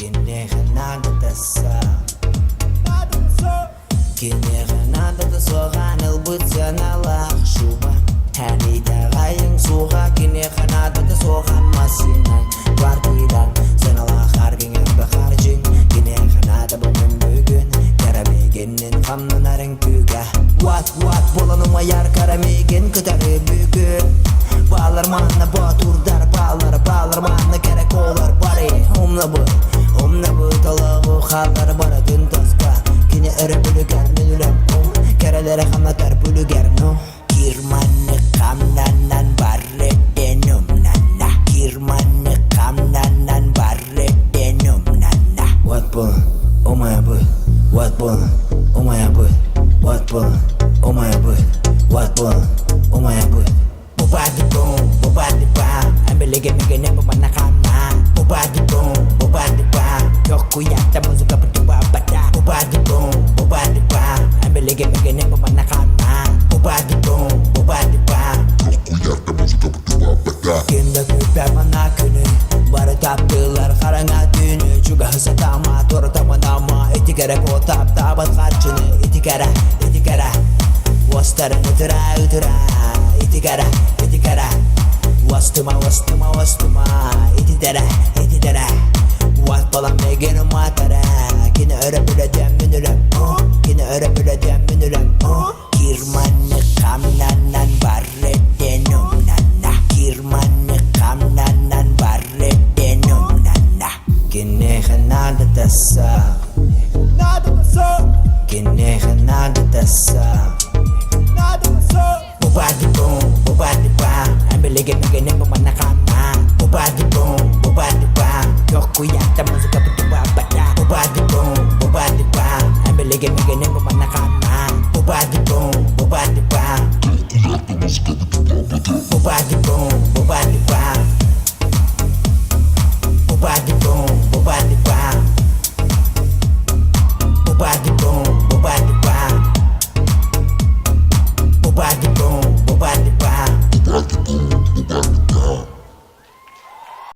Kinega nada tasa Kinega nada tasa Ganil butsa na lakshuba Halida gayeng suga Kinega nada tasa Masinan Partidan Sanala hargingen bakharjing Kinega nada bunun bugün Karameginin kamnanaring tüga What bolanım ayar karamegin Kıtarı bugün Bağlar manna baturdar Bağlar manna gerek olar bari Omna bu talağı xallar bara dün taska Kine ere bülüger nülem Kerelere xamlatar bülüger no Kirmanı kamnanan barre denum nana Kirmanı kamnanan barre denum nana What bu, oh my bu What bu, oh my bu What bu, oh my bu What bu, oh my bu Bobadi bam Ambelege megene pemana kama Bobadi bam Yoku yata muzuka berdua bada Bobadi bam Ambelege megene pemana kama Bobadi bam Yoku yata muzuka berdua bada Kimde küper bana günü Barı taptılar karanga dünü Juga hısa tama toru tama nama İti kere ko tap tabat karçını İti kere Wastarın utıra İti kere Wastuma İti dere Wat balam megeni matara Kine öre büleden münürem Kine öre büleden münürem Kirmanı kamnanan barre denum nana Kirmanı kamnanan barre denum nana Kine nada tasa Kine nada tasa Bobadi bam Ambelege megene pemana kama Bobadi bam Yoku yata muzuka berdua bada Bobadi bam Ambelege megene pemana kama Bobadi bam Yoku yata muzuka berdua bada Bobadi